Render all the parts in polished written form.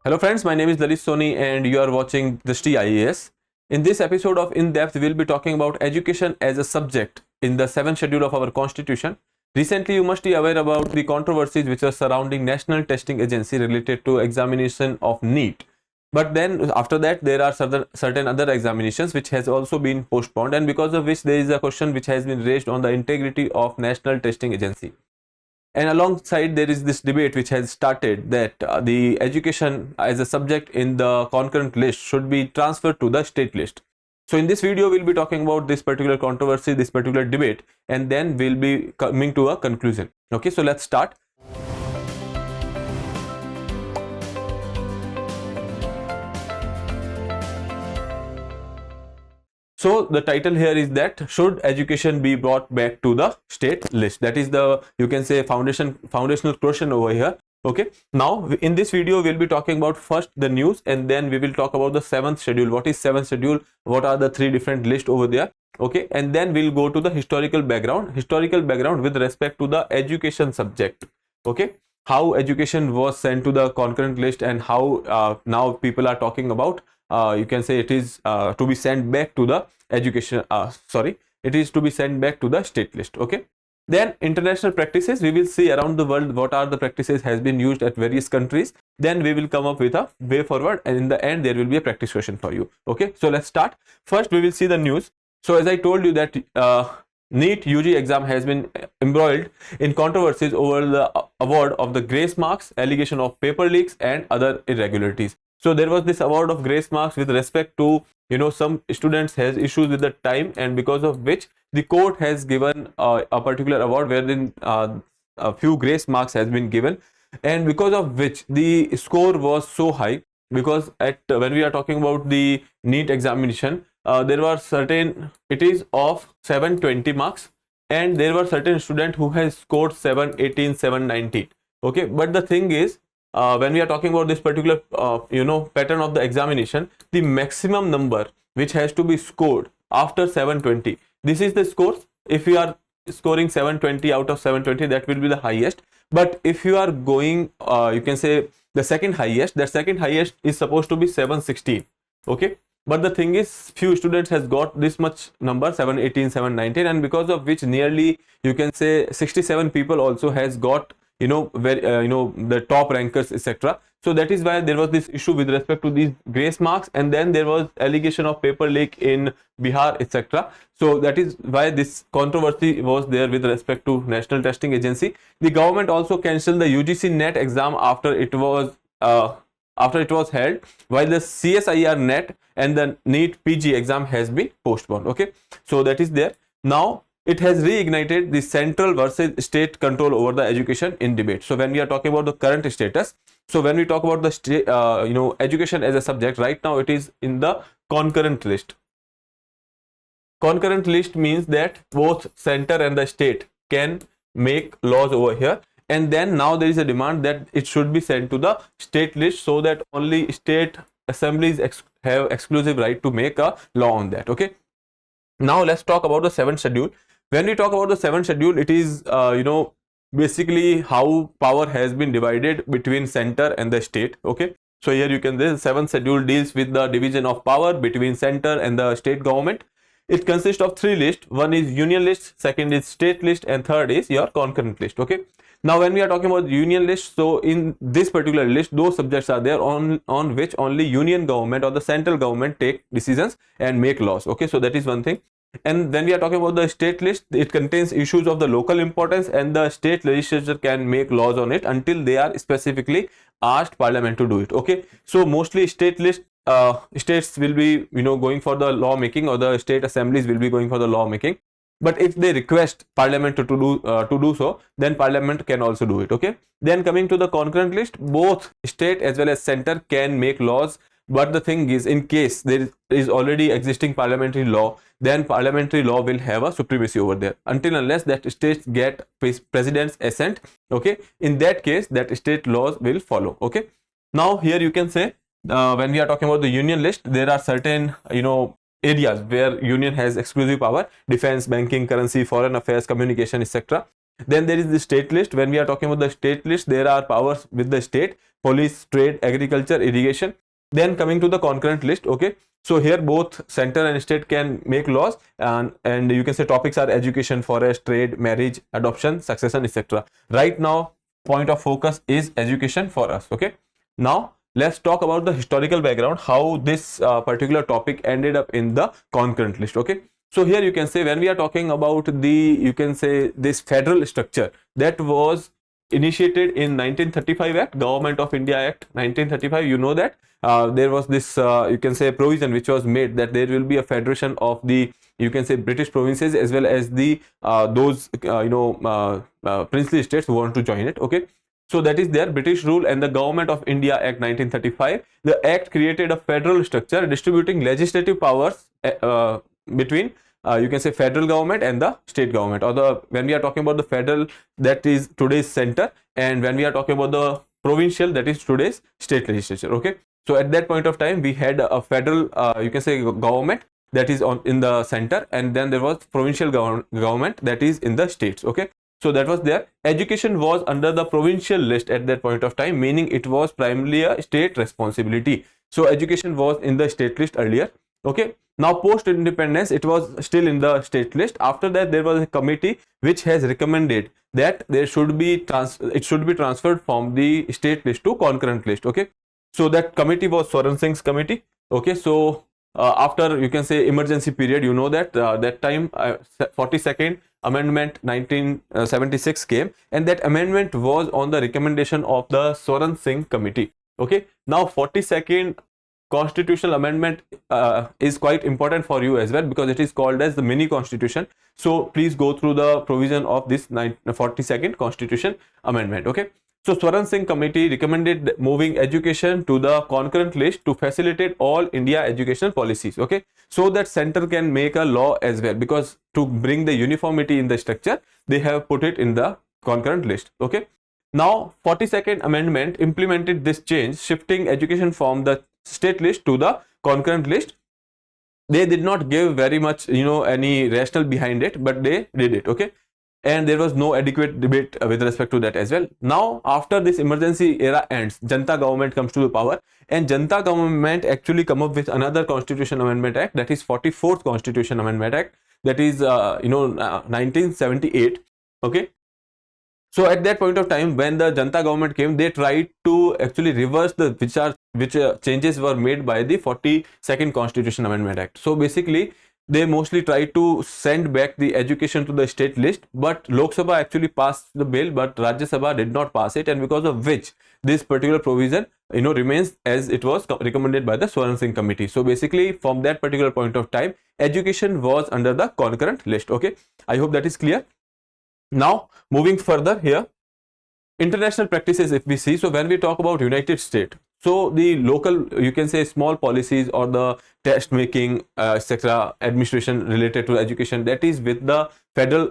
Hello friends, my name is Lalit Soni and you are watching Drishti IAS. In this episode of In Depth, we will be talking about education as a subject in the 7th schedule of our constitution. Recently, you must be aware about the controversies which are surrounding National Testing Agency related to examination of NEET. But then after that, there are certain other examinations which has also been postponed, and because of which there is a question which has been raised on the integrity of National Testing Agency. And alongside, there is this debate which has started that the education as a subject in the concurrent list should be transferred to the state list. So in this video, we'll be talking about this particular controversy, this particular debate, and then we'll be coming to a conclusion. Okay, so let's start. So the title here is that should education be brought back to the state list? That is the, you can say, foundational question over here. Okay, now in this video we'll be talking about first the news, and then we will talk about the 7th schedule. What is 7th schedule? What are the 3 different lists over there? Okay, and then we'll go to the historical background with respect to the education subject. Okay, how education was sent to the concurrent list and how now people are talking about you can say it is to be sent back to the education it is to be sent back to the state list. Okay, then international practices, we will see around the world what are the practices has been used at various countries. Then we will come up with a way forward, and in the end there will be a practice question for you. Okay, so let's start. First we will see the news. So as I told you that NEET-UG exam has been embroiled in controversies over the award of the grace marks, allegation of paper leaks and other irregularities. So there was this award of grace marks with respect to, some students has issues with the time, and because of which the court has given a particular award wherein a few grace marks has been given, and because of which the score was so high. Because when we are talking about the NEET examination, there were certain, it is of 720 marks, and there were certain students who has scored 718, 719. Okay, but the thing is, when we are talking about this particular pattern of the examination, the maximum number which has to be scored after 720, this is the score. If you are scoring 720 out of 720, that will be the highest. But if you are going you can say the second highest, that second highest is supposed to be 716. Okay, but the thing is, few students has got this much number, 718, 719, and because of which nearly, you can say, 67 people also has got the top rankers, etc. So that is why there was this issue with respect to these grace marks, and then there was allegation of paper leak in Bihar, etc. So that is why this controversy was there with respect to National Testing Agency. The government also cancelled the UGC NET exam after it was held, while the CSIR NET and the NEET PG exam has been postponed. Okay, so that is there. Now it has reignited the central versus state control over the education in debate. So when we are talking about the current status, so when we talk about the state, education as a subject, right now it is in the concurrent list. Concurrent list means that both center and the state can make laws over here, and then now there is a demand that it should be sent to the state list, so that only state assemblies have exclusive right to make a law on that. Okay, now let's talk about the 7th schedule. When we talk about the 7th schedule, it is basically how power has been divided between center and the state. Okay, so here you can, this 7th schedule deals with the division of power between center and the state government. It consists of 3 lists. One is union list, second is state list, and third is your concurrent list. Okay, now when we are talking about union list, so in this particular list, those subjects are there on which only union government or the central government take decisions and make laws. Okay, so that is one thing. And then we are talking about the state list. It contains issues of the local importance, and the state legislature can make laws on it until they are specifically asked parliament to do it. Okay, so mostly state list states will be going for the law making, or the state assemblies will be going for the law making. But if they request parliament to do so, then parliament can also do it. Okay, then coming to the concurrent list, both state as well as center can make laws. But the thing is, in case there is already existing parliamentary law, then parliamentary law will have a supremacy over there until unless that states get president's assent. Okay, in that case, that state laws will follow. Okay, now here you can say when we are talking about the union list, there are certain areas where union has exclusive power: defense, banking, currency, foreign affairs, communication, etc. Then there is the state list. When we are talking about the state list, there are powers with the state: police, trade, agriculture, irrigation. Then coming to the concurrent list, okay, so here both center and state can make laws, and you can say topics are education, forest, trade, marriage, adoption, succession, etc. Right now point of focus is education for us. Okay, now let's talk about the historical background, how this particular topic ended up in the concurrent list. Okay, so here you can say, when we are talking about the, you can say, this federal structure that was initiated in 1935 Act, Government of India Act 1935, you know that there was this you can say provision which was made that there will be a federation of the, you can say, British provinces as well as the those princely states who want to join it. Okay, so that is their British rule and the Government of India Act 1935. The act created a federal structure distributing legislative powers between you can say federal government and the state government, or the, when we are talking about the federal, that is today's center, and when we are talking about the provincial, that is today's state legislature. Okay, so at that point of time we had a federal you can say government that is on in the center, and then there was provincial government that is in the states. Okay, so that was there. Education was under the provincial list at that point of time, meaning it was primarily a state responsibility. So education was in the state list earlier. Okay, now post independence it was still in the state list. After that there was a committee which has recommended that there should be it should be transferred from the state list to concurrent list. Okay, so that committee was Swaran Singh's committee. Okay, so after, you can say, emergency period, you know that that time 42nd amendment 1976 came, and that amendment was on the recommendation of the Swaran Singh committee. Okay, now 42nd constitutional amendment is quite important for you as well, because it is called as the mini constitution. So please go through the provision of this 42nd constitution amendment. Okay, so Swaran Singh committee recommended moving education to the concurrent list to facilitate all India educational policies. Okay, so that center can make a law as well, because to bring the uniformity in the structure they have put it in the concurrent list. Okay, now 42nd amendment implemented this change, shifting education from the state list to the concurrent list. They did not give very much, you know, any rationale behind it, but they did it. Okay, and there was no adequate debate with respect to that as well. Now after this emergency era ends, Janta government comes to the power, and Janta government actually come up with another constitution amendment act, that is 44th constitution amendment act, that is 1978. Okay, so at that point of time when the Janta government came, they tried to actually reverse the which changes were made by the 42nd constitution amendment act. So basically they mostly tried to send back the education to the state list, but Lok Sabha actually passed the bill, but Rajya Sabha did not pass it, and because of which this particular provision, you know, remains as it was recommended by the Swaran Singh committee. So basically from that particular point of time, education was under the concurrent list. Okay, I hope that is clear. Now moving further here, international practices if we see. So when we talk about United States, so the local, you can say, small policies or the test making etc. administration related to education, that is with the federal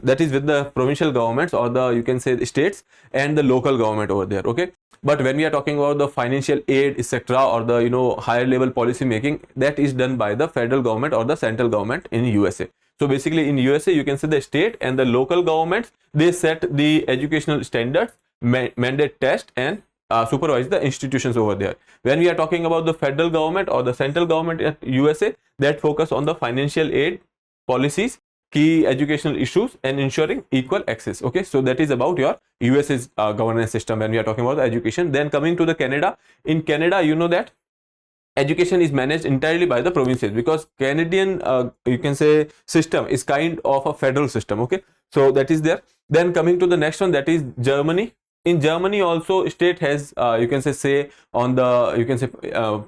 that is with the provincial governments, or the, you can say, the states and the local government over there. Okay, but when we are talking about the financial aid etc., or the, you know, higher level policy making, that is done by the federal government or the central government in USA. So basically in USA, you can say the state and the local governments, they set the educational standards, mandate test, and supervise the institutions over there. When we are talking about the federal government or the central government at USA, that focus on the financial aid policies, key educational issues, and ensuring equal access. Okay, so that is about your US's governance system when we are talking about the education. Then coming to the Canada, in Canada, you know that education is managed entirely by the provinces, because Canadian you can say system is kind of a federal system. Okay, so that is there. Then coming to the next one, that is Germany. In Germany also, state has you can say on the, you can say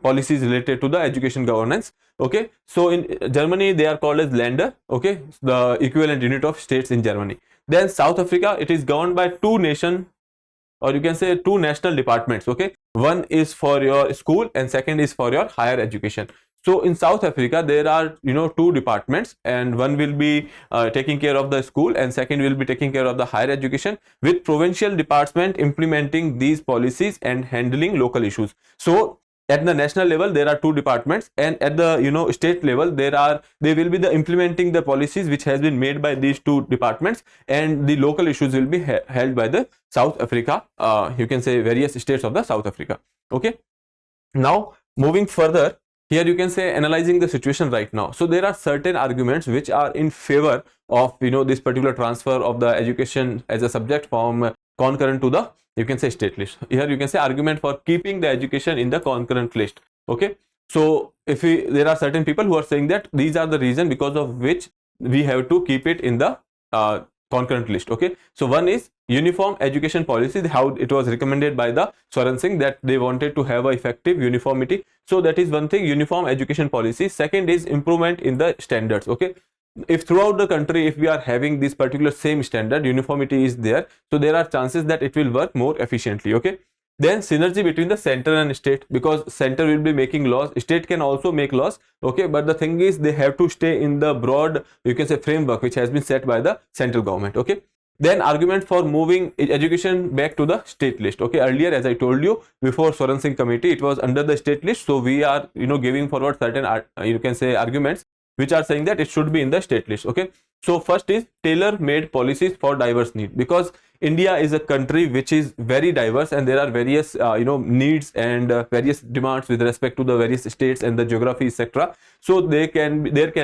policies related to the education governance. Okay, so in Germany they are called as Länder. Okay, the equivalent unit of states in Germany. Then South Africa, it is governed by two national departments. Okay, one is for your school and second is for your higher education. So in South Africa there are, you know, two departments, and one will be taking care of the school and second will be taking care of the higher education, with provincial department implementing these policies and handling local issues. So at the national level there are 2 departments, and at the state level they will be implementing the policies which has been made by these 2 departments, and the local issues will be held by the South Africa, you can say various states of the South Africa. Okay, now moving further, here you can say analyzing the situation right now. So there are certain arguments which are in favor of this particular transfer of the education as a subject from concurrent to the, you can say, state list. Here you can say argument for keeping the education in the concurrent list. Okay, so if there are certain people who are saying that these are the reason because of which we have to keep it in the concurrent list. Okay, so one is uniform education policy, how it was recommended by the Swaran Singh, that they wanted to have a effective uniformity. So that is one thing, uniform education policy. Second is improvement in the standards. Okay, if throughout the country if we are having this particular same standard, uniformity is there, so there are chances that it will work more efficiently. Okay, then synergy between the center and state, because center will be making laws, state can also make laws. Okay, but the thing is they have to stay in the broad, you can say, framework which has been set by the central government. Okay, then argument for moving education back to the state list. Okay, earlier as I told you before Swaran Singh committee, it was under the state list, so we are giving forward certain you can say arguments which are saying that it should be in the state list. Okay, so first is tailor-made policies for diverse need, because India is a country which is very diverse and there are various needs and various demands with respect to the various states and the geography, etc. So there can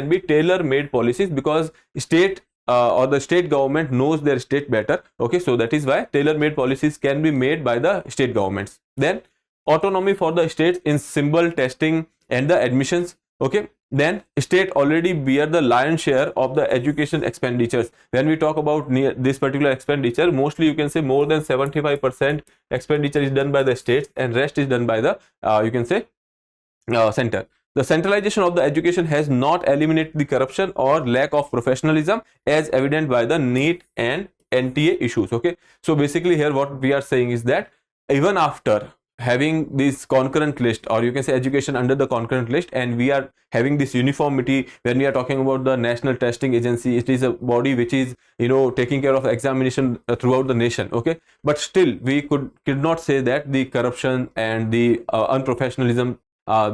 be tailor-made policies, because state or the state government knows their state better. Okay, so that is why tailor-made policies can be made by the state governments. Then autonomy for the states in symbol testing and the admissions. Okay, then state already bear the lion's share of the education expenditures. When we talk about this particular expenditure, mostly you can say more than 75% expenditure is done by the states and rest is done by the you can say center. The centralization of the education has not eliminated the corruption or lack of professionalism as evident by the NEET and NTA issues. Okay, so basically here what we are saying is that even after having this concurrent list, or you can say education under the concurrent list, and we are having this uniformity, when we are talking about the national testing agency, it is a body which is taking care of examination throughout the nation. Okay, but still we could not say that the corruption and the unprofessionalism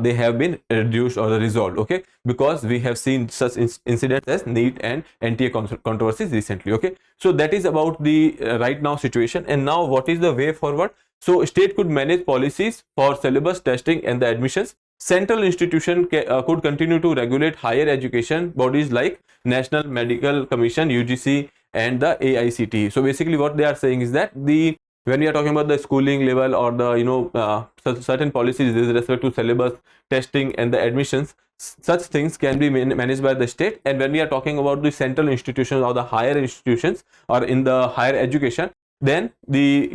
they have been reduced or resolved. Okay, because we have seen such incidents as NEET and NTA controversies recently. Okay, so that is about the right now situation. And now what is the way forward? So state could manage policies for syllabus testing and the admissions. Central institution could continue to regulate higher education bodies like National Medical Commission, UGC, and the AICTE. So basically what they are saying is that when we are talking about the schooling level or the certain policies with respect to syllabus, testing, and the admissions, such things can be managed by the state. And when we are talking about the central institutions or the higher institutions or in the higher education, then the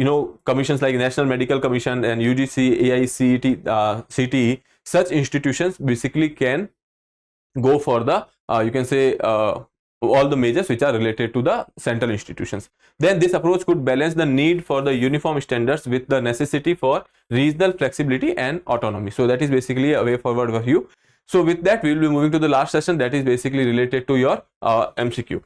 commissions like National Medical Commission and UGC, AICTE, CTE, such institutions basically can go for the you can say all the measures which are related to the central institutions. Then this approach could balance the need for the uniform standards with the necessity for regional flexibility and autonomy. So that is basically a way forward for you. So with that we will be moving to the last session, that is basically related to your MCQ.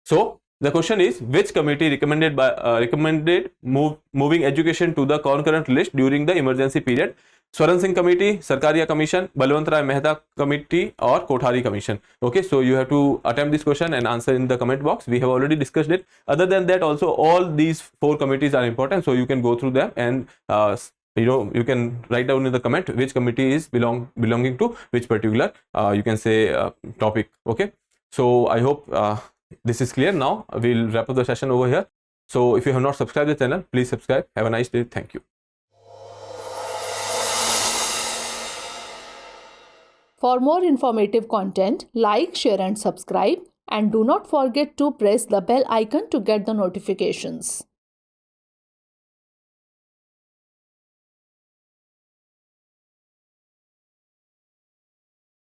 So the question is, which committee recommended moving education to the concurrent list during the emergency period? Swaran Singh committee, Sarkaria commission, Balwant Rai Mehta committee, or Kothari commission? Okay, so you have to attempt this question and answer in the comment box. We have already discussed it. Other than that, also all these 4 committees are important, so you can go through them and you can write down in the comment which committee is belonging to which particular you can say topic. Okay, so I hope this is clear. Now we'll wrap up the session over here. So if you have not subscribed the channel, please subscribe. Have a nice day. Thank you. For more informative content, like, share and subscribe, and do not forget to press the bell icon to get the notifications.